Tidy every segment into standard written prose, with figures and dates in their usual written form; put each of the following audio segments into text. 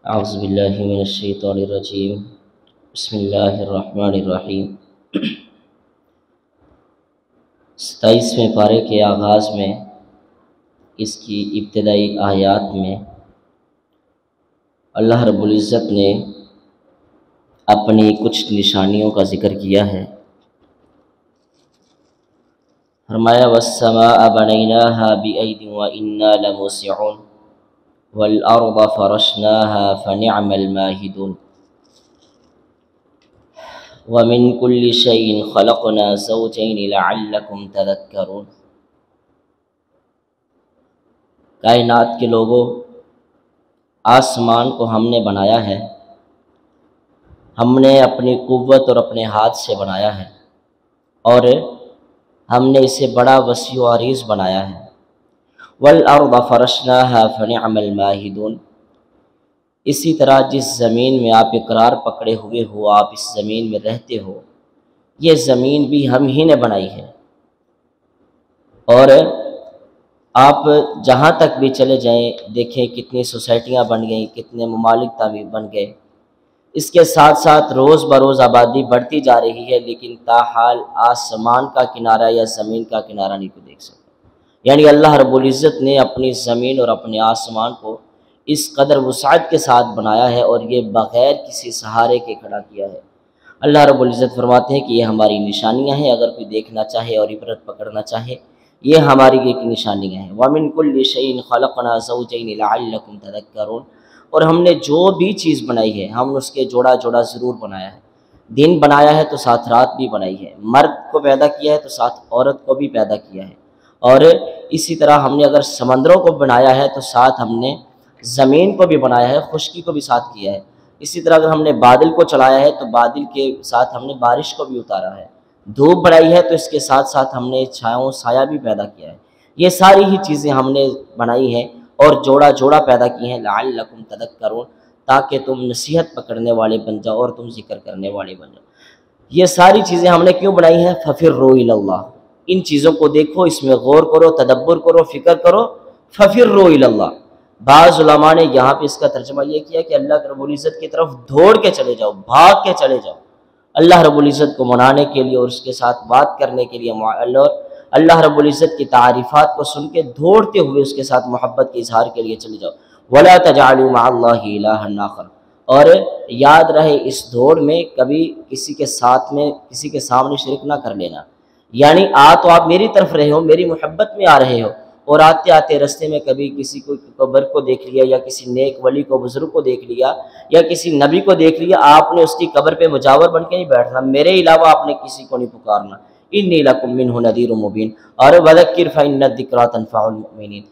اعوذ باللہ من الشیطان الرجیم بسم اللہ الرحمن الرحیم 27ویں پارے کے آغاز میں اس کی ابتدائی آیات میں اللہ رب العزت نے اپنی کچھ نشانیوں کا ذکر کیا ہے۔ فرمایا وَالسَّمَاءَ بَنَيْنَاهَا بِأَيْدٍ وَإِنَّا لَمُوسِعُونَ وَالْأَرْضَ فَرَشْنَاهَا فَنِعْمَ الْمَاهِدُونَ وَمِن كُلِّ شَيْءٍ خَلَقْنَا زَوْجَيْنِ لَعَلَّكُمْ تَذَكَّرُونَ۔ کائنات کے لوگوں، آسمان کو ہم نے بنایا ہے، ہم نے اپنی قوت اور اپنے ہاتھ سے بنایا ہے، اور ہم نے اسے بڑا وسیع و عریض بنایا ہے۔ وَالْأَرْضَ فَرَشْنَاهَا فَنِعْمَ الْمَاهِدُونَ۔ اسی طرح جس زمین میں آپ اقرار پکڑے ہوئے ہو، آپ اس زمین میں رہتے ہو، یہ زمین بھی ہم ہی نے بنائی ہے، اور آپ جہاں تک بھی چلے جائیں دیکھیں کتنی سوسائٹیاں بن گئیں، کتنے ممالک تعمیر بن گئے۔ اس کے ساتھ ساتھ روز بروز آبادی بڑھتی جا رہی ہے، لیکن تاحال آسمان کا کنارہ یا زمین کا کنارہ نہیں کو دیکھ سکتے۔ یعنی اللہ رب العزت نے اپنی زمین اور اپنے آسمان کو اس قدر وسعت کے ساتھ بنایا ہے، اور یہ بغیر کسی سہارے کے کھڑا کیا ہے۔ اللہ رب العزت فرماتے ہیں کہ یہ ہماری نشانیاں ہیں، اگر کوئی دیکھنا چاہے اور عبرت پکڑنا چاہے، یہ ہماری ایک نشانیاں ہیں۔ وَمِن كُلِّ شَيْءٍ خَلَقْنَا زَوْجَيْنِ لَعَلَّكُمْ تَذَكَّرُونَ۔ اور ہم نے جو بھی چیز بنائی ہے، ہم اس کے جوڑا جوڑا ضرور بنایا ہے۔ دن بنایا ہے تو ساتھ رات بھی بنائی ہے، مرد کو پیدا کیا ہے تو ساتھ عورت کو بھی پیدا کیا ہے، اور اسی طرح ہم نے اگر سمندروں کو بنایا ہے تو ساتھ ہم نے زمین کو بھی بنایا ہے، خشکی کو بھی ساتھ کیا ہے۔ اسی طرح اگر ہم نے بادل کو چلایا ہے تو بادل کے ساتھ ہم نے بارش کو بھی اتارا ہے۔ دھوپ بڑھائی ہے تو اس کے ساتھ ساتھ ہم نے چھاؤں سایہ بھی پیدا کیا ہے۔ یہ ساری ہی چیزیں ہم نے بنائی ہیں اور جوڑا جوڑا پیدا کی ہیں، لعلکم تذکرون، تاکہ تم نصیحت پکڑنے والے بن جاؤ اور تم ذکر کرنے والے بن جاؤ۔ یہ ساری چیزیں ہم نے کیوں بنائی ہیں؟ فَفِرُّوا إِلَى اللَّهِ۔ ان چیزوں کو دیکھو، اس میں غور کرو، تدبر کرو، فکر کرو۔ فَفِرُّوا إِلَى اللَّهِ۔ بعض علماء نے یہاں پہ اس کا ترجمہ یہ کیا کہ اللہ رب العزت کی طرف دوڑ کے چلے جاؤ، بھاگ کے چلے جاؤ، اللہ رب العزت کو منانے کے لیے اور اس کے ساتھ بات کرنے کے لیے، اللہ رب العزت کی تعریفات کو سن کے دوڑتے ہوئے اس کے ساتھ محبت کے اظہار کے لیے چلے جاؤ۔ وَلَا تَجْعَلُوا مَعَ اللَّهِ إِلَٰهًا آخَرَ۔ اور یاد رہے اس دوڑ میں کبھی کسی کے ساتھ میں کسی کے سامنے شرک نہ کر لینا۔ یعنی تو آپ میری طرف رہے ہو، میری محبت میں آ رہے ہو، اور آتے آتے رستے میں کبھی کسی کو قبر کو دیکھ لیا، یا کسی نیک ولی کو، بزرگ کو دیکھ لیا، یا کسی نبی کو دیکھ لیا، آپ نے اس کی قبر پہ مجاور بن کے نہیں بیٹھنا، میرے علاوہ آپ نے کسی کو نہیں پکارنا۔ انی لکم منہ نذیر مبین، اور وذکر فإن الذکریٰ تنفع المؤمنین۔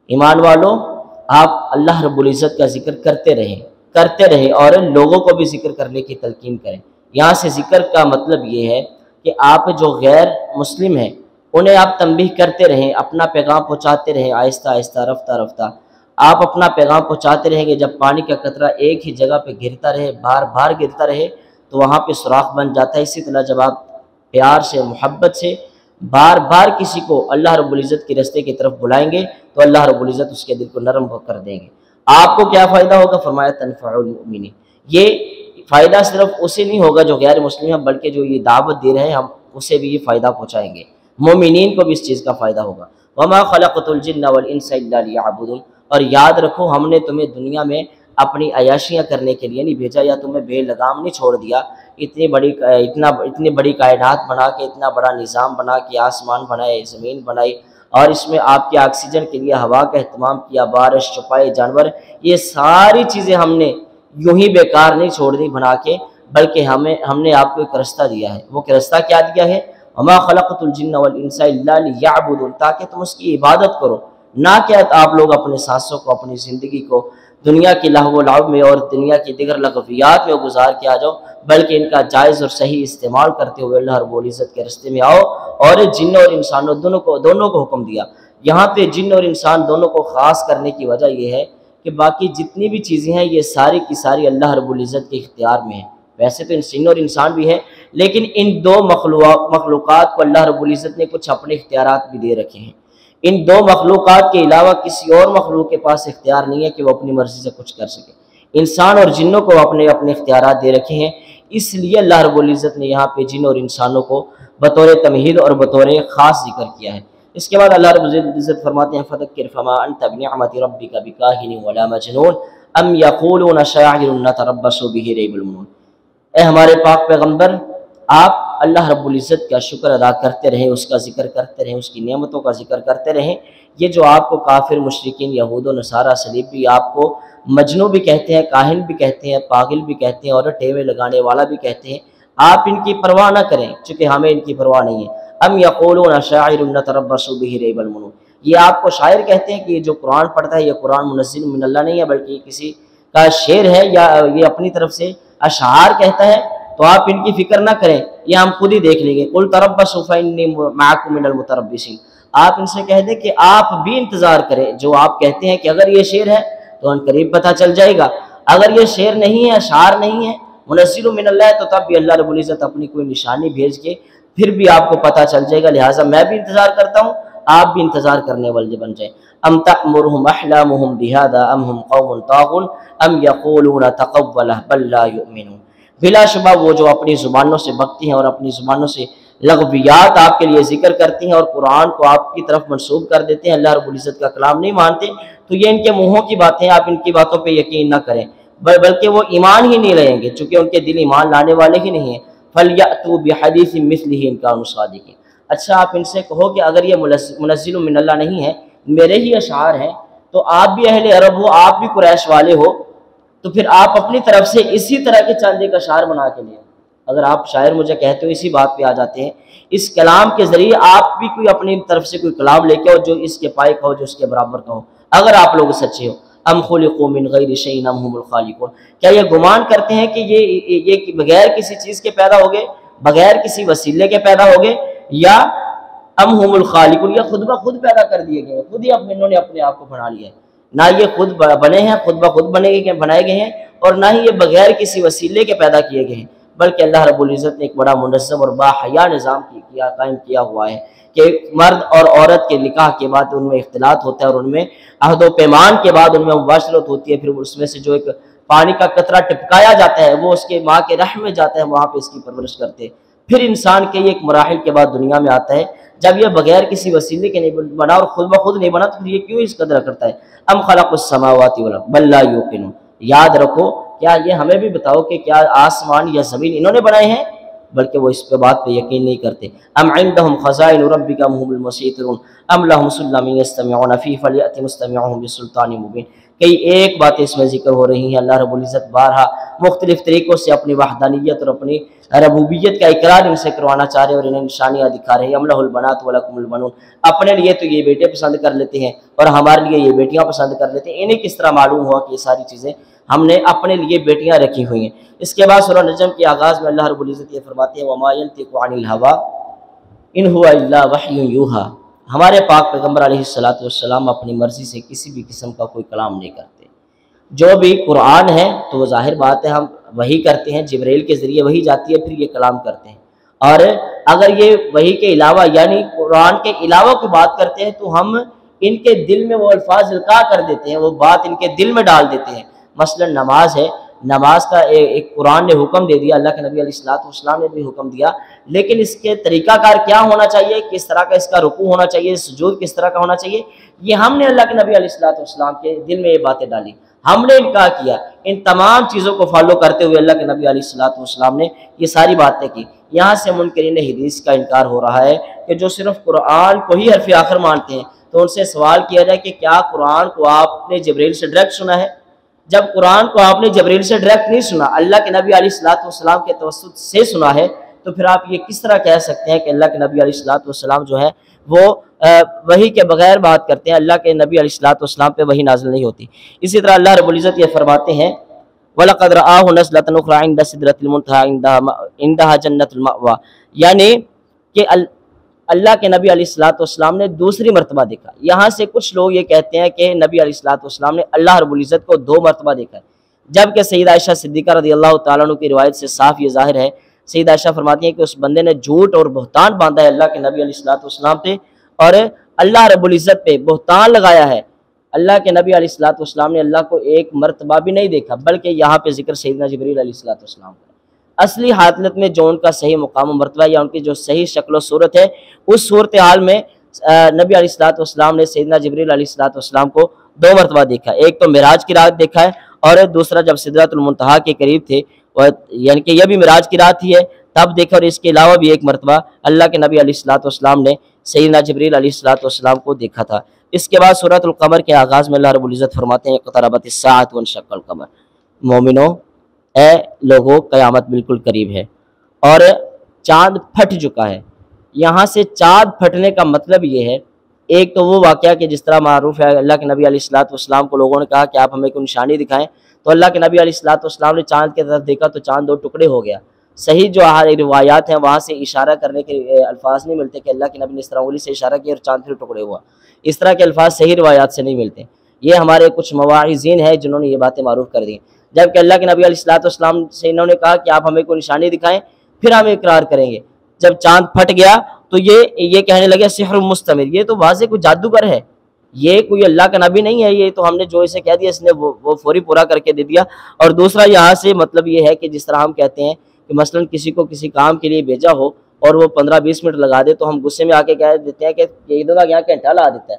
ایمان والو، آپ اللہ رب العزت کا ذکر کرتے رہیں اور لوگوں کو بھی ذکر کرنے کی تلقین کریں۔ یہاں سے ذکر کا مطلب یہ ہے کہ آپ جو غیر مسلم ہیں انہیں آپ تنبیہ کرتے رہیں، اپنا پیغام پہنچاتے رہیں، آہستہ آہستہ، رفتہ رفتہ آپ اپنا پیغام پہنچاتے رہیں گے۔ جب پانی کا قطرہ ایک ہی جگہ پہ گرتا رہے، بار بار گرتا رہے، تو وہاں پہ سوراخ بن جاتا ہے۔ اسی طرح جب آپ پیار سے، محبت سے بار بار کسی کو اللہ رب العزت کے رستے کی طرف بلائیں گے تو اللہ رب العزت اس کے دل کو نرم کر دیں گے۔ آپ کو کیا فائدہ ہوگا؟ فرمایا تنفع المؤمنین۔ یہ فائدہ صرف اسے نہیں ہوگا جو غیر مسلم ہے، بلکہ جو یہ دعوت دے رہے ہیں ہم اسے بھی یہ فائدہ پہنچائیں گے، مومنین کو بھی اس چیز کا فائدہ ہوگا۔ وما خلقت الجن والانس الا لیعبدون۔ اور یاد رکھو، ہم نے تمہیں دنیا میں اپنی عیاشیاں کرنے کے لیے نہیں بھیجا، یا تمہیں بے لگام نہیں چھوڑ دیا۔ اتنی بڑی کائنات بنا کے، اتنا بڑا نظام بنا کے، آسمان بنائے، زمین بنائی، اور اس میں آپ کے آکسیجن کے لیے ہوا کا اہتمام کیا، بارش، چپائے، جانور، یہ ساری چیزیں ہم نے یوں ہی بیکار نہیں چھوڑ دی بنا کے، بلکہ ہم نے آپ کو ایک رستہ دیا ہے۔ وہ رستہ کیا دیا ہے؟ وما خلقت الجن والانس الا لیعبدون، تاکہ تم اس کی عبادت کرو، نہ کہ آپ لوگ اپنے سانسوں کو، اپنی زندگی کو دنیا کی لہو و لعب میں اور دنیا کی دیگر لغویات میں گزار کے آ جاؤ، بلکہ ان کا جائز اور صحیح استعمال کرتے ہوئے اللہ رب العزت کے رستے میں آؤ۔ اور جن اور انسانوں دونوں کو حکم دیا۔ یہاں پہ جن اور انسان دونوں کو خاص کرنے کی وجہ یہ ہے کہ باقی جتنی بھی چیزیں ہیں یہ ساری کی ساری اللہ رب العزت کے اختیار میں ہیں۔ ویسے تو جن اور انسان بھی ہیں، لیکن ان دو مخلوقات کو اللہ رب العزت نے کچھ اپنے اختیارات بھی دے رکھے ہیں۔ ان دو مخلوقات کے علاوہ کسی اور مخلوق کے پاس اختیار نہیں ہے کہ وہ اپنی مرضی سے کچھ کر سکے۔ انسان اور جنوں کو اپنے اپنے اختیارات دے رکھے ہیں، اس لیے اللہ رب العزت نے یہاں پہ جن اور انسانوں کو بطور تمہید اور بطور خاص ذکر کیا ہے۔ اس کے بعد اللہ رب العزت فرماتے ہیں فَذَكِّرْ فَمَا أَنْتَ بِنِعْمَةِ رَبِّكَ بِكَاهِنٍ وَلَا مجنون ام یقولون شاعر نتربص بہ ریب المنون۔ اے ہمارے پاک پیغمبر، آپ اللہ رب العزت کا شکر ادا کرتے رہیں، اس کا ذکر کرتے رہیں، اس کی نعمتوں کا ذکر کرتے رہیں۔ یہ جو آپ کو کافر مشرکین یہود و نصارہ صلیب بھی آپ کو مجنون بھی کہتے ہیں، کاہن بھی کہتے ہیں، پاگل بھی کہتے ہیں اور ٹیوے لگانے والا بھی کہتے ہیں، آپ ان کی پرواہ نہ کریں چونکہ ہمیں ان کی پرواہ نہیں ہے۔ ام یقولون شاعر نتربص بہ ریب المنون، یہ آپ کو شاعر کہتے ہیں کہ یہ جو قرآن پڑھتا ہے یہ قرآن منزل من اللہ نہیں ہے بلکہ یہ کسی کا شعر ہے یا یہ اپنی طرف سے اشعار کہتا ہے، تو آپ ان کی فکر نہ کریں، یہ ہم خود ہی دیکھ لیں گے۔ قل تربصوا فإنی معکم من المتربصین، آپ ان سے کہہ دیں کہ آپ بھی انتظار کریں، جو آپ کہتے ہیں کہ اگر یہ شعر ہے تو ان قریب پتہ چل جائے گا، اگر یہ شعر نہیں ہے، اشعار نہیں ہے، منزل من اللہ ہے، تو تب بھی اللہ رب العزت اپنی کوئی نشانی بھیج کے پھر بھی آپ کو پتہ چل جائے گا، لہٰذا میں بھی انتظار کرتا ہوں، آپ بھی انتظار کرنے والے بن جائیں۔ ام تأمرهم احلامهم بهذا ام هم قوم طاغون ام یقولون تقولہ بل لا یؤمنون، بلا شبہ وہ جو اپنی زبانوں سے بکتی ہیں اور اپنی زبانوں سے لغویات آپ کے لیے ذکر کرتی ہیں اور قرآن کو آپ کی طرف منسوب کر دیتے ہیں، اللہ رب العزت کا کلام نہیں مانتے، تو یہ ان کے منہوں کی باتیں، آپ ان کی باتوں پہ یقین نہ کریں، بلکہ وہ ایمان ہی نہیں لائیں گے چونکہ ان کے دل ایمان لانے والے ہی نہیں ہیں۔ فَلْيَأْتُوا بِحَدِيثٍ مِثْلِهِ إِن كَانُوا صَادِقِينَ، اچھا آپ ان سے کہو کہ اگر یہ منزل من اللہ نہیں ہے، میرے ہی اشعار ہیں، تو آپ بھی اہل عرب ہو، آپ بھی قریش والے ہو، تو پھر آپ اپنی طرف سے اسی طرح کے چاندے کا شعر بنا کے لیں۔ اگر آپ شاعر مجھے کہتے ہو، اسی بات پہ آ جاتے ہیں، اس کلام کے ذریعے آپ بھی کوئی اپنی طرف سے کوئی کلام لے کے ہو جو اس کے پائے کا ہو، جو اس کے برابر کا ہو، اگر آپ لوگ سچے ہو۔ ام خلقوا من غیر شیء ام هم الخالقون، کیا یہ گمان کرتے ہیں کہ یہ بغیر کسی چیز کے پیدا ہو گئے، بغیر کسی وسیلے کے پیدا ہو گئے، یا ام هم الخالقون، یا خود بخود پیدا کر دیے گئے، خود ہی انہوں نے اپنے آپ کو بنا لیا ہے؟ نہ یہ خود بنے ہیں، خود بخود بنائے گئے ہیں، اور نہ ہی یہ بغیر کسی وسیلے کے پیدا کیے گئے ہیں، بلکہ اللہ رب العزت نے ایک بڑا منظم اور باحیا نظام قائم کیا ہوا ہے کہ مرد اور عورت کے نکاح کے بعد ان میں اختلاط ہوتا ہے اور ان میں عہد و پیمان کے بعد ان میں مباشرت ہوتی ہے، پھر اس میں سے جو ایک پانی کا قطرہ ٹپکایا جاتا ہے وہ اس کے ماں کے رحم میں جاتا ہے، وہاں پہ اس کی پرورش کرتے ہیں، پھر انسان کے یہ ایک مراحل کے بعد دنیا میں آتا ہے، جب یہ بغیر کسی وسیلے کے نہیں بنا اور خود بخود نہیں بنا تو پھر یہ کیوں اس قدر کرتا ہے؟ ام خلق السماوات والارض بل لا یوقنون، یاد رکھو، کیا یہ ہمیں بھی بتاؤ کہ کیا آسمان یا زمین انہوں نے بنائے ہیں؟ بلکہ وہ اس پہ بات پہ یقین نہیں کرتے۔ ام عندهم خزائن ربک ام هم المسیطرون ام لهم سلم یستمعون فیہ فلیأت مستمعهم بسلطان مبین، کئی ایک باتیں اس میں ذکر ہو رہی ہیں۔ اللہ رب العزت بارہا مختلف طریقوں سے اپنی وحدانیت اور اپنی ربوبیت کا اقرار ان سے کروانا چاہ رہے ہیں اور انہیں نشانیاں دکھا رہے ہیں۔ ام لہ البنات ولکم البنون، اپنے لیے تو یہ بیٹے پسند کر لیتے ہیں اور ہمارے لیے یہ بیٹیاں پسند کر لیتے ہیں، انہیں کس طرح معلوم ہوا کہ یہ ساری چیزیں ہم نے اپنے لیے بیٹیاں رکھی ہوئی ہیں؟ اس کے بعد سورہ نجم کے آغاز میں اللہ رب العزت یہ فرماتے ہیں وما ينطق عن الهوى ان هو الا وحی یوحی، ہمارے پاک پیغمبر علیہ الصلوۃ والسلام اپنی مرضی سے کسی بھی قسم کا کوئی کلام نہیں کرتے، جو بھی قرآن ہے تو وہ ظاہر بات ہے ہم وحی کرتے ہیں، جبرائیل کے ذریعے وحی جاتی ہے، پھر یہ کلام کرتے ہیں، اور اگر یہ وحی کے علاوہ یعنی قرآن کے علاوہ کوئی بات کرتے ہیں تو ہم ان کے دل میں وہ الفاظ القاء کر دیتے ہیں، وہ بات ان کے دل میں ڈال دیتے ہیں۔ مثلا نماز ہے، نماز کا ایک قرآن نے حکم دے دیا، اللہ کے نبی علیہ الصلوۃ والسلام نے بھی حکم دیا، لیکن اس کے طریقہ کار کیا ہونا چاہیے، کس طرح کا اس کا رکوع ہونا چاہیے، سجود کس طرح کا ہونا چاہیے، یہ ہم نے اللہ کے نبی علیہ الصلوۃ والسلام کے دل میں یہ باتیں ڈالی، ہم نے انکار کیا، ان تمام چیزوں کو فالو کرتے ہوئے اللہ کے نبی علیہ الصلوۃ والسلام نے یہ ساری باتیں کی۔ یہاں سے منکرین حدیث کا انکار ہو رہا ہے کہ جو صرف قرآن کو ہی حرف آخر مانتے ہیں، تو ان سے سوال کیا جائے کہ کیا قرآن کو آپ نے جبرائیل سے ڈائریکٹ سنا ہے؟ جب قرآن کو آپ نے جبرائیل سے ڈائریکٹ نہیں سنا، اللہ کے نبی علیہ الصلوۃ والسلام کے توسط سے سنا ہے، تو پھر آپ یہ کس طرح کہہ سکتے ہیں کہ اللہ کے نبی علیہ الصلوۃ والسلام جو ہے وہ وحی کے بغیر بات کرتے ہیں، اللہ کے نبی علیہ الصلوۃ والسلام پہ وحی نازل نہیں ہوتی۔ اسی طرح اللہ رب العزت یہ فرماتے ہیں وَلَقَدْ رَآهُ نَزْلَةً أُخْرَىٰ عِندَ سِدْرَةِ الْمُنتَهَىٰ عِندَهَا جَنَّةُ الْمَأْوَىٰ، یعنی کہ اللہ کے نبی علیہ الصلوۃ والسلام نے دوسری مرتبہ دیکھا۔ یہاں سے کچھ لوگ یہ کہتے ہیں کہ نبی علیہ الصلوۃ والسلام نے اللہ رب العزت کو 2 مرتبہ دیکھا ہے، جبکہ سیدہ عائشہ صدیقہ رضی اللہ تعالیٰ عنہ کی روایت سے صاف یہ ظاہر ہے، سیدہ عائشہ فرماتی ہیں کہ اس بندے نے جھوٹ اور بہتان باندھا ہے اللہ کے نبی علیہ الصلوۃ والسلام پہ، اور اللہ رب العزت پہ بہتان لگایا ہے، اللہ کے نبی علیہ الصلوۃ والسلام نے اللہ کو ایک مرتبہ بھی نہیں دیکھا، بلکہ یہاں پہ ذکر سیدنا جبریل علیہ الصلوۃ والسلام کا۔ اصلی حالت میں جو ان کا صحیح مقام و مرتبہ یا ان کی جو صحیح شکل و صورت ہے، اس صورتحال میں نبی علیہ الصلوۃ والسلام نے سیدنا جبریل علیہ الصلوۃ والسلام کو 2 مرتبہ دیکھا، ایک تو معراج کی رات دیکھا ہے، اور دوسرا جب سدرۃ المنتہا کے قریب تھے، یعنی کہ یہ بھی معراج کی رات ہی ہے، تب دیکھا، اور اس کے علاوہ بھی ایک مرتبہ اللہ کے نبی علیہ الصلوۃ والسلام نے سیدنا جبریل علیہ الصلوۃ والسلام کو دیکھا تھا۔ اس کے بعد سورۃ القمر کے آغاز میں اللہ رب العزت فرماتے ہیں اقتربت الساعۃ وانشق القمر، مومنو اے لوگوں قیامت بالکل قریب ہے اور چاند پھٹ چکا ہے۔ یہاں سے چاند پھٹنے کا مطلب یہ ہے، ایک تو وہ واقعہ کہ جس طرح معروف ہے، اللہ کے نبی علیہ الصلوۃ والسلام کو لوگوں نے کہا کہ آپ ہمیں کوئی نشانی دکھائیں، تو اللہ کے نبی علیہ الصلوۃ والسلام نے چاند کی طرف دیکھا تو چاند 2 ٹکڑے ہو گیا۔ صحیح جو روایات ہیں وہاں سے اشارہ کرنے کے الفاظ نہیں ملتے کہ اللہ کے نبی نے اس طرح انگلی سے اشارہ کیا اور چاند پھر ٹکڑے ہوا، اس طرح کے الفاظ صحیح روایات سے نہیں ملتے۔ یہ ہمارے کچھ مواعظین ہیں جنہوں نے یہ باتیں معروف کر دی، جبکہ اللہ کے نبی علیہ الصلوۃ والسلام سے انہوں نے کہا کہ آپ ہمیں کوئی نشانی دکھائیں پھر ہم اقرار کریں گے۔ جب چاند پھٹ گیا تو یہ کہنے لگے سحر مستمر، یہ تو واضح کوئی جادوگر ہے، یہ کوئی اللہ کا نبی نہیں ہے، یہ تو ہم نے جو اسے کہہ دیا اس نے وہ فوری پورا کر کے دے دیا۔ اور دوسرا یہاں سے مطلب یہ ہے کہ جس طرح ہم کہتے ہیں کہ مثلا کسی کو کسی کام کے لیے بھیجا ہو اور وہ 15-20 منٹ لگا دے تو ہم غصے میں آ کے کہہ دیتے ہیں کہ ادھر کا یہاں گھنٹہ لگا دیتا ہے،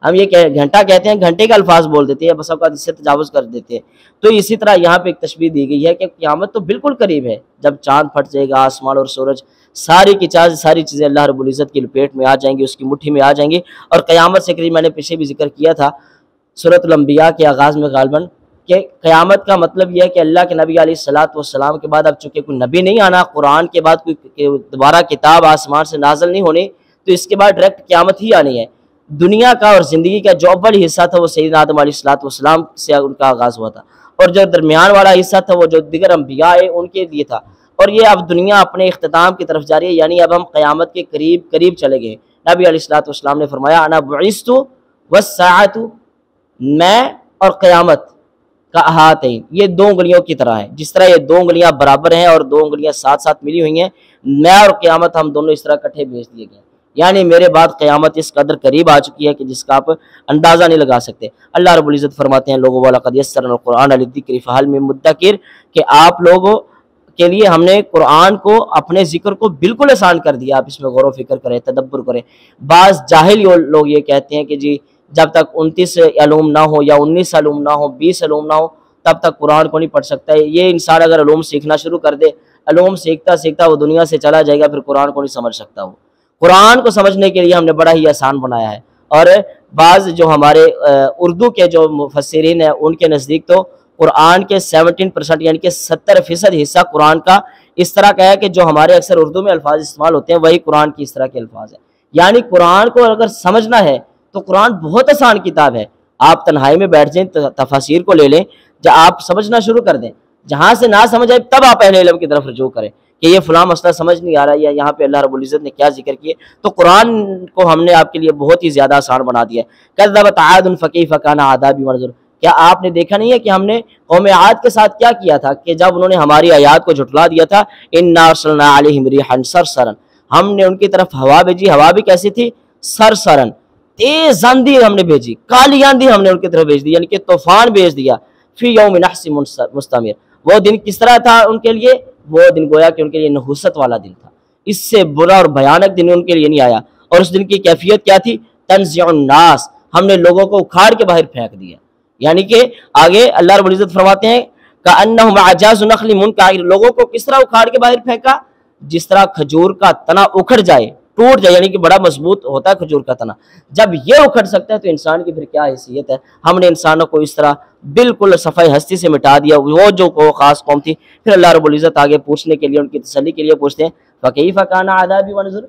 ہم یہ گھنٹہ کہتے ہیں، گھنٹے کا الفاظ بول دیتے ہیں، بس اوقات اس سے تجاوز کر دیتے ہیں۔ تو اسی طرح یہاں پہ ایک تشبیہ دی گئی ہے کہ قیامت تو بالکل قریب ہے، جب چاند پھٹ جائے گا، آسمان اور سورج ساری کی ساری چیزیں اللہ رب العزت کی لپیٹ میں آ جائیں گی، اس کی مٹھی میں آ جائیں گی، اور قیامت سے قریب میں نے پیچھے بھی ذکر کیا تھا سورۃ الانبیاء کے آغاز میں غالباً کہ قیامت کا مطلب یہ ہے کہ اللہ کے نبی علیہ الصلوۃ والسلام کے بعد اب چونکہ کوئی نبی نہیں آنا، قرآن کے بعد کوئی دوبارہ کتاب آسمان سے نازل نہیں ہونی، تو اس کے بعد ڈائریکٹ قیامت ہی آنی ہے۔ دنیا کا اور زندگی کا جو اول حصہ تھا وہ سیدنا آدم علیہ الصلوۃ والسلام سے ان کا آغاز ہوا تھا، اور جو درمیان والا حصہ تھا وہ جو دیگر انبیاء ہیں ان کے لیے تھا، اور یہ اب دنیا اپنے اختتام کی طرف جا رہی ہے، یعنی اب ہم قیامت کے قریب چلے گئے۔ نبی علیہ الصلوۃ والسلام نے فرمایا انا بعثت والساعۃ، میں اور قیامت کا احاطہ، یہ 2 انگلیوں کی طرح ہے، جس طرح یہ 2 انگلیاں برابر ہیں اور 2 انگلیاں ساتھ ساتھ ملی ہوئی ہیں، میں اور قیامت ہم دونوں اس طرح اکٹھے بھیج دیے گئے، یعنی میرے بعد قیامت اس قدر قریب آ چکی ہے کہ جس کا آپ اندازہ نہیں لگا سکتے۔ اللہ رب العزت فرماتے ہیں لوگوں وَلَقَدْ يَسَّرْنَا الْقُرْآنَ لِلذِّكْرِ فَهَلْ مِن مُدَّكِرٍ، کہ آپ لوگوں کے لیے ہم نے قرآن کو، اپنے ذکر کو بالکل آسان کر دیا، آپ اس میں غور و فکر کریں، تدبر کریں۔ بعض جاہل لوگ یہ کہتے ہیں کہ جی جب تک 29 علوم نہ ہو یا 19 علوم نہ ہو، 20 علوم نہ ہو، تب تک قرآن کو نہیں پڑھ سکتا ہے۔ یہ انسان اگر علوم سیکھنا شروع کر دے، علوم سیکھتا وہ دنیا سے چلا جائے گا، پھر قرآن کو نہیں سمجھ سکتا۔ وہ قرآن کو سمجھنے کے لیے ہم نے بڑا ہی آسان بنایا ہے، اور بعض جو ہمارے اردو کے جو مفسرین ہیں ان کے نزدیک تو قرآن کے 17% یعنی کہ 70% حصہ قرآن کا اس طرح کا ہے کہ جو ہمارے اکثر اردو میں الفاظ استعمال ہوتے ہیں وہی قرآن کی اس طرح کے الفاظ ہیں۔ یعنی قرآن کو اگر سمجھنا ہے تو قرآن بہت آسان کتاب ہے، آپ تنہائی میں بیٹھ جائیں، تفاسیر کو لے لیں، جب آپ سمجھنا شروع کر دیں، جہاں سے نہ سمجھ آئے تب آپ اہل علم کی طرف رجوع کریں کہ یہ فلاں مسئلہ سمجھ نہیں آ رہا ہے یا یہاں پہ اللہ رب العزت نے کیا ذکر کیے، تو قرآن کو ہم نے آپ کے لیے بہت ہی زیادہ آسان بنا دیا ہے۔ کذبت عاد فکیف کان عذابی ونذر، کیا آپ نے دیکھا نہیں ہے کہ ہم نے قوم عاد کے ساتھ کیا کیا تھا کہ جب انہوں نے ہماری آیات کو جھٹلا دیا تھا، انا ارسلنا علیہم ریحا صرصرا، ہم نے ان کی طرف ہوا بھیجی، ہوا بھی کیسی تھی؟ صرصرا، تیز آندھی ہم نے بھیجی، کالی آندھی ہم نے ان کی طرف بھیج دی، یعنی کہ طوفان بھیج دیا۔ فی یوم نحس مستمر، وہ دن کس طرح تھا ان کے لیے؟ وہ دن گویا کہ ان کے لیے نحوست والا دن تھا، اس سے برا اور بھیانک دن ان کے لیے نہیں آیا۔ اور اس دن کی کیفیت کیا تھی؟ تنزع الناس، ہم نے لوگوں کو اکھاڑ کے باہر پھینک دیا، یعنی کہ آگے اللہ رب العزت فرماتے ہیں کأنہم اعجاز نخل منقعر، لوگوں کو کس طرح اکھاڑ کے باہر پھینکا؟ جس طرح کھجور کا تنا اکھڑ جائے، ٹوٹ جائے، یعنی کہ بڑا مضبوط ہوتا ہے کھجور کا تنا، جب یہ اکھڑ سکتا ہے تو انسان کی پھر کیا حیثیت ہے۔ ہم نے انسانوں کو اس طرح بالکل صفحہ ہستی سے مٹا دیا، وہ جو خاص قوم تھی۔ پھر اللہ رب العزت آگے پوچھنے کے لیے، ان کی تسلی کے لیے پوچھتے ہیں فَكَيْفَ كَانَ عَذَابِي وَنُذُرِ،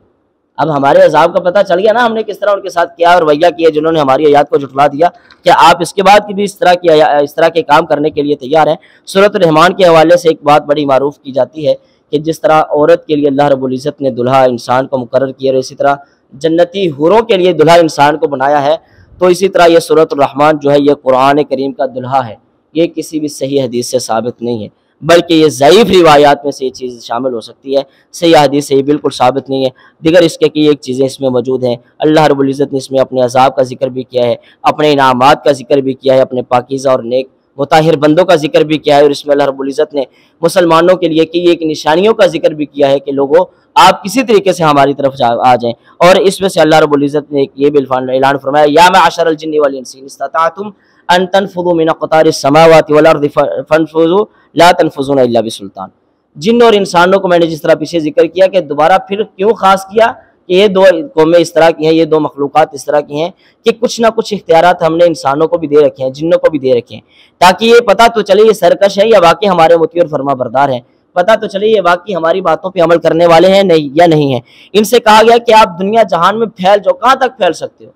اب ہمارے عذاب کا پتہ چل گیا نا، ہم نے کس طرح ان کے ساتھ کیا رویہ کیا جنہوں نے ہماری آیات کو جھٹلا دیا، کہ آپ اس کے بعد بھی اس طرح کے کام کرنے کے لیے تیار ہیں۔ سورۃ الرحمن کے حوالے سے ایک بات بڑی معروف کی جاتی ہے کہ جس طرح عورت کے لیے اللہ رب العزت نے دلہا انسان کو مقرر کیا، اور اسی طرح جنتی حوروں کے لیے دلہا انسان کو بنایا ہے، تو اسی طرح یہ سورۃ الرحمن جو ہے یہ قرآن کریم کا دلہا ہے، یہ کسی بھی صحیح حدیث سے ثابت نہیں ہے، بلکہ یہ ضعیف روایات میں سے یہ چیز شامل ہو سکتی ہے، صحیح حدیث سے یہ بالکل ثابت نہیں ہے۔ دیگر اس کے کہ ایک چیزیں اس میں موجود ہیں۔ اللہ رب العزت نے اس میں اپنے عذاب کا ذکر بھی کیا ہے، اپنے انعامات کا ذکر بھی کیا ہے، اپنے پاکیزہ اور نیک مطہر بندوں کا ذکر بھی کیا ہے، اور اس میں اللہ رب العزت نے مسلمانوں کے لیے کی ایک نشانیوں کا ذکر بھی کیا ہے کہ لوگوں آپ کسی طریقے سے ہماری طرف آ جائیں۔ اور اس میں سے اللہ رب العزت نے یہ بھی اعلان فرمایا، یا معشر الجن والانس ان استطعتم ان تنفذوا من اقطار السماوات والارض فانفذوا لا تنفذون الا بسلطان۔ جن اور انسانوں کو میں نے جس طرح پیچھے ذکر کیا کہ دوبارہ پھر کیوں خاص کیا کہ یہ دو قومیں اس طرح کی ہیں، یہ دو مخلوقات اس طرح کی ہیں کہ کچھ نہ کچھ اختیارات ہم نے انسانوں کو بھی دے رکھے ہیں، جنوں کو بھی دے رکھے ہیں، تاکہ یہ پتہ تو چلے یہ سرکش ہے یا واقعی ہمارے مطیع اور فرما بردار ہیں، پتہ تو چلے یہ واقعی ہماری باتوں پہ عمل کرنے والے ہیں یا نہیں ہیں۔ ان سے کہا گیا کہ آپ دنیا جہان میں پھیل جاؤ، کہاں تک پھیل سکتے ہو،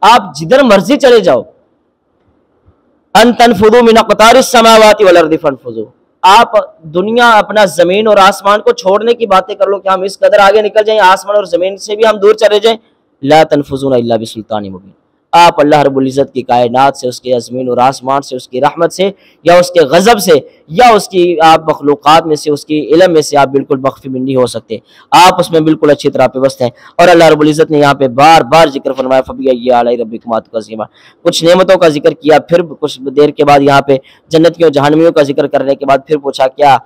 آپ جدھر مرضی چلے جاؤ۔ ان تنفذوا من اقطار السماوات والارض فانفذوا، آپ دنیا اپنا زمین اور آسمان کو چھوڑنے کی باتیں کر لو کہ ہم اس قدر آگے نکل جائیں، آسمان اور زمین سے بھی ہم دور چلے جائیں، لا تنفذون الا بسلطان مبین، آپ اللہ رب العزت کی کائنات سے، اس کے زمین اور آسمان سے، اس کی رحمت سے یا اس کے غضب سے یا اس کی آپ مخلوقات میں سے، اس کی علم میں سے آپ بالکل مخفی نہیں ہو سکتے، آپ اس میں بالکل اچھی طرح پیوست ہیں۔ اور اللہ رب العزت نے یہاں پہ بار بار ذکر فرمایا فبأي آلاء ربكما تكذبان، کچھ نعمتوں کا ذکر کیا، پھر کچھ دیر کے بعد یہاں پہ جنتیوں جہنمیوں کا ذکر کرنے کے بعد پھر پوچھا کیا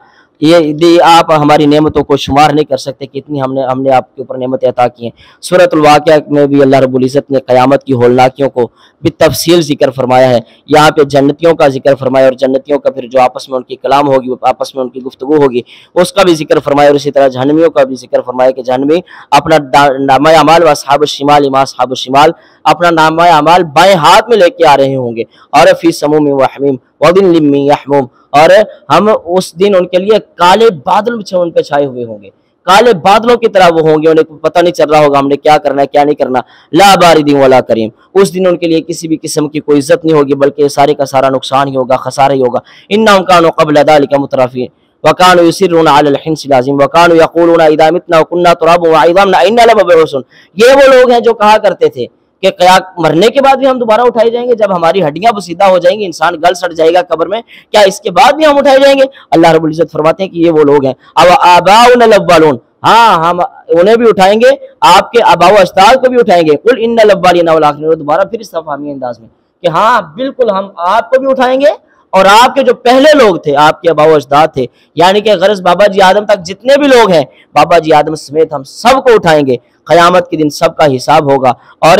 یہ آپ ہماری نعمتوں کو شمار نہیں کر سکتے کتنی ہم نے آپ کے اوپر نعمتیں عطا کی ہیں۔ سورۃ الواقعہ میں بھی اللہ رب العزت نے قیامت کی ہولناکیوں کو بالتفصیل ذکر فرمایا ہے، یہاں پہ جنتیوں کا ذکر فرمایا اور جنتیوں کا پھر جو آپس میں ان کی کلام ہوگی، آپس میں ان کی گفتگو ہوگی اس کا بھی ذکر فرمایا، اور اسی طرح جہنمیوں کا بھی ذکر فرمایا کہ جہنمی اپنا نامہ اعمال و اصحاب الشمال ما اصحاب الشمال، اپنا نامہ اعمال بائیں ہاتھ میں لے کے آ رہے ہوں گے، اور فی سموم و حمیم وظل من یحموم، اور ہم اس دن ان کے لیے کالے بادل ان پہ چھائے ہوئے ہوں گے، کالے بادلوں کی طرح وہ ہوں گے، انہیں پتہ نہیں چل رہا ہوگا ہم نے کیا کرنا ہے کیا نہیں کرنا، لا بارد ولا کریم، اس دن ان کے لیے کسی بھی قسم کی کوئی عزت نہیں ہوگی بلکہ سارے کا سارا نقصان ہی ہوگا، خسارہ ہی ہوگا۔ انہم کانوا قبل ذلک مترفین وکانوا یصرون علی الحنث العظیم وکانوا یقولون اذا متنا وکنا ترابا وعظاما انا لمبعوثون، یہ وہ لوگ ہیں جو کہا کرتے تھے کہ مرنے کے بعد بھی ہم دوبارہ اٹھائے جائیں گے، جب ہماری ہڈیاں بسیدہ ہو جائیں گی، انسان گل سڑ جائے گا قبر میں، کیا اس کے بعد بھی ہم اٹھائے جائیں گے؟ اللہ رب العزت فرماتے ہیں کہ یہ وہ لوگ ہیں، او آباؤنا الاولون، ہاں ہم انہیں بھی اٹھائیں گے، آپ کے آباء و اجداد کو بھی اٹھائیں گے، قل ان الاولین والآخرین، دوبارہ پھر استفہامی انداز میں کہ ہاں بالکل ہم آپ کو بھی اٹھائیں گے اور آپ کے جو پہلے لوگ تھے، آپ کے آباء و اجداد تھے، یعنی کہ غرض بابا جی آدم تک جتنے بھی لوگ ہیں، بابا جی آدم سمیت ہم سب کو اٹھائیں گے، قیامت کے دن سب کا حساب ہوگا، اور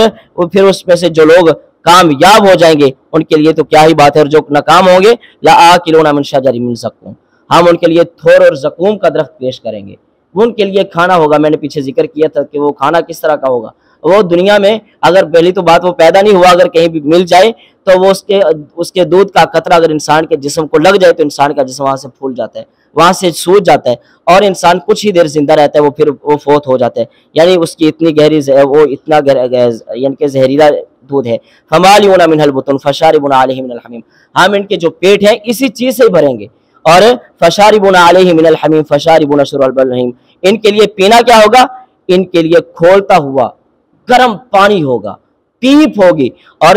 پھر اس میں سے جو لوگ کامیاب ہو جائیں گے ان کے لیے تو کیا ہی بات ہے، اور جو ناکام ہوں گے لآکلون من شجر من زقوم، ہم ان کے لیے تھور اور زقوم کا درخت پیش کریں گے، وہ ان کے لیے کھانا ہوگا۔ میں نے پیچھے ذکر کیا تھا کہ وہ کھانا کس طرح کا ہوگا، وہ دنیا میں اگر پہلی تو بات وہ پیدا نہیں ہوا، اگر کہیں بھی مل جائے تو وہ اس کے دودھ کا قطرہ اگر انسان کے جسم کو لگ جائے تو انسان کا جسم وہاں سے پھول جاتا ہے، وہاں سے سوج جاتا ہے، اور انسان کچھ ہی دیر زندہ رہتا ہے، وہ پھر وہ فوت ہو جاتا ہے، یعنی اس کی اتنی گہری وہ اتنا یعنی کہ زہریلا دودھ ہے۔ فمالئون منہ البطون فشاربون علیہ من الحمیم، ہم ان کے جو پیٹ ہیں اسی چیز سے ہی بھریں گے، اور فشاربون علیہ من الحمیم فشاربون شرب الحمیم، ان کے لیے پینا کیا ہوگا، ان کے لیے کھولتا ہوا گرم پانی ہوگا، پیپ ہوگی، اور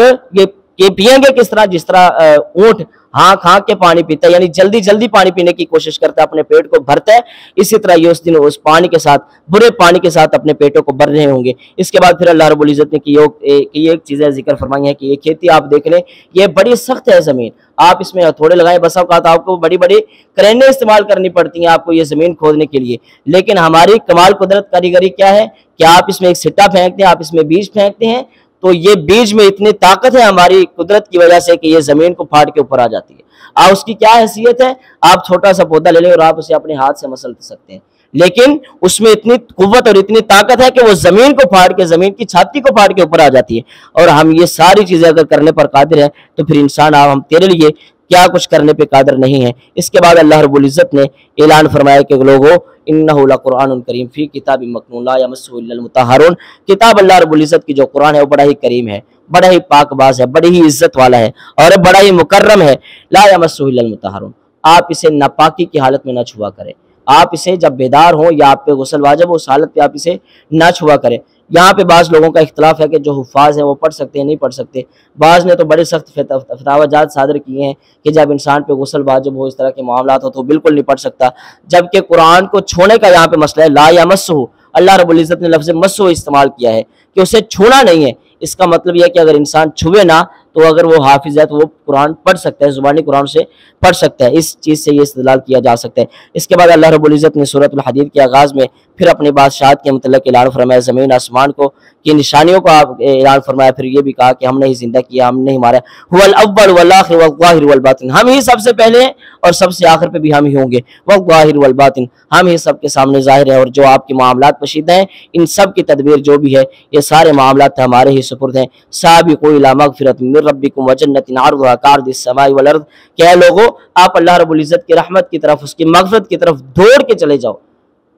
یہ پئیں گے کس طرح، جس طرح اونٹ ہانک ہانک کے پانی پیتا ہے، یعنی جلدی جلدی پانی پینے کی کوشش کرتا ہے، اپنے پیٹ کو بھرتا ہے، اسی طرح یہ اس دن اس پانی کے ساتھ، برے پانی کے ساتھ اپنے پیٹوں کو بھر رہے ہوں گے۔ اس کے بعد پھر اللہ رب العزت نے یہ ایک چیزیں ذکر فرمائی ہیں کہ یہ کھیتی آپ دیکھ لیں، یہ بڑی سخت ہے زمین، آپ اس میں تھوڑے لگائیں، بس اوقات آپ کو بڑی بڑی کرینیں استعمال کرنی پڑتی ہیں آپ کو یہ زمین کھودنے کے لیے، لیکن ہماری کمال قدرت کاریگری کیا ہے کہ آپ اس میں ایک سٹا پھینکتے ہیں، آپ اس میں بیج پھینکتے ہیں، تو یہ بیج میں اتنی طاقت ہے ہماری قدرت کی وجہ سے کہ یہ زمین کو پھاڑ کے اوپر آ جاتی ہے۔ اس کی کیا حیثیت ہے، آپ چھوٹا سا پودا لے لیں اور آپ اسے اپنے ہاتھ سے مسل سکتے ہیں، لیکن اس میں اتنی قوت اور اتنی طاقت ہے کہ وہ زمین کو پھاڑ کے، زمین کی چھاتی کو پھاڑ کے اوپر آ جاتی ہے، اور ہم یہ ساری چیزیں اگر کرنے پر قادر ہیں تو پھر انسان ہم تیرے لیے کیا کچھ کرنے پہ قادر نہیں ہے۔ اس کے بعد اللہ رب العزت نے اعلان فرمایا کہ لوگوں انہ لقرآن کریم فی کتاب مکنون لا یمسہ الا المطہرون، کتاب اللہ رب العزت کی جو قرآن ہے وہ بڑا ہی کریم ہے، بڑا ہی پاک باز ہے، بڑی ہی عزت والا ہے اور بڑا ہی مکرم ہے، لا یمسہ الا المطہرون، آپ اسے ناپاکی کی حالت میں نہ چھوا کریں، آپ اسے جب بیدار ہوں یا آپ پہ غسل واجب ہو اس حالت پہ آپ اسے نہ چھوا کریں۔ یہاں پہ بعض لوگوں کا اختلاف ہے کہ جو حفاظ ہیں وہ پڑھ سکتے ہیں نہیں پڑھ سکتے، بعض نے تو بڑے سخت فتاوی جات صادر کیے ہیں کہ جب انسان پہ غسل واجب ہو، اس طرح کے معاملات ہو تو بالکل نہیں پڑھ سکتا، جبکہ قرآن کو چھونے کا یہاں پہ مسئلہ ہے، لا یمسہ، اللہ رب العزت نے لفظ مسو استعمال کیا ہے کہ اسے چھونا نہیں ہے۔ اس کا مطلب یہ ہے کہ اگر انسان چھوے نہ تو اگر وہ حافظ ہے تو وہ قرآن پڑھ سکتا ہے، زبانی قرآن سے پڑھ سکتا ہے، اس چیز سے یہ استدلال کیا جا سکتا ہے۔ اس کے بعد اللہ رب العزت نے سورۃ الحدید کے آغاز میں پھر اپنی بادشاہت کے متعلق اعلان فرمایا، زمین آسمان کو کی نشانیوں کا اعلان فرمایا، پھر یہ بھی کہا کہ ہم نے ہی زندہ کیا، ہم نے ہی مارا، هو الاول والآخر والظاہر والباطن، ہم ہی سب سے پہلے ہیں اور سب سے آخر پہ بھی ہم ہی ہوں گے، والظاہر والباطن، ہم ہی سب کے سامنے ظاہر ہے، اور جو آپ کے معاملات پشیدہ ہیں ان سب کی تدبیر جو بھی ہے یہ سارے معاملات ہمارے ہی سپرد ہیں۔ سابقوا الی مغفرۃ من ربکم وجنۃ عرضھا کعرض السماء والارض، کہ اے لوگو آپ اللہ رب العزت کی رحمت کی طرف، اس کی مغفرت کی طرف دوڑ کے چلے جاؤ،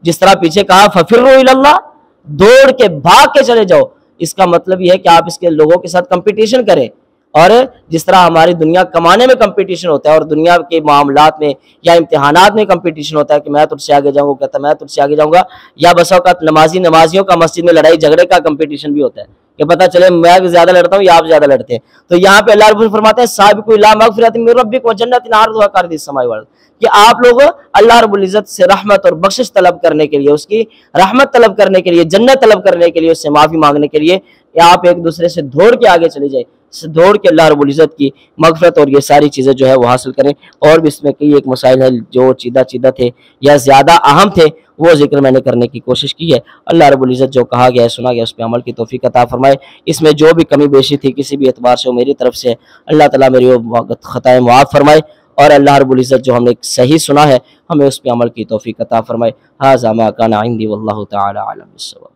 جس طرح پیچھے کہا ففروا الی اللہ، دوڑ کے بھاگ کے چلے جاؤ، اس کا مطلب یہ ہے کہ آپ اس کے لوگوں کے ساتھ کمپٹیشن کریں، اور جس طرح ہماری دنیا کمانے میں کمپٹیشن ہوتا ہے اور دنیا کے معاملات میں یا امتحانات میں کمپٹیشن ہوتا ہے کہ میں تجھ سے آگے جاؤں گا، کہتا میں تجھ سے آگے جاؤں گا، یا بس اوقات نمازیوں کا مسجد میں لڑائی جھگڑے کا کمپٹیشن بھی ہوتا ہے کہ پتہ چلے میں زیادہ لڑتا ہوں یا آپ زیادہ لڑتے ہیں۔ تو یہاں پہ اللہ رب العزت فرماتے ہیں سابقوا الی مغفرۃ من ربکم وجنۃ عرضھا کعرض السماء والارض، کہ آپ لوگ اللہ رب العزت سے رحمت اور بخشش طلب کرنے کے لیے، اس کی رحمت طلب کرنے کے لیے، جنت طلب کرنے کے لیے، اس سے معافی مانگنے کے لیے آپ ایک دوسرے سے دوڑ کے آگے چلے جائیں، دوڑ کے اللہ رب العزت کی مغفرت اور یہ ساری چیزیں جو ہے وہ حاصل کریں۔ اور بھی اس میں کئی ایک مسائل ہیں جو چیدہ تھے یا زیادہ اہم تھے وہ ذکر میں نے کرنے کی کوشش کی ہے۔ اللہ رب العزت جو کہا گیا ہے سنا گیا اس پہ عمل کی توفیق عطا فرمائے۔ اس میں جو بھی کمی بیشی تھی کسی بھی اعتبار سے وہ میری طرف سے، اللہ تعالیٰ میری وہ خطائیں معاف فرمائے، اور اللہ رب العزت جو ہم نے صحیح سنا ہے ہمیں اس پہ عمل کی توفیق عطا فرمائے۔ ھذا ما کان عندی واللہ تعالی اعلم بالصواب۔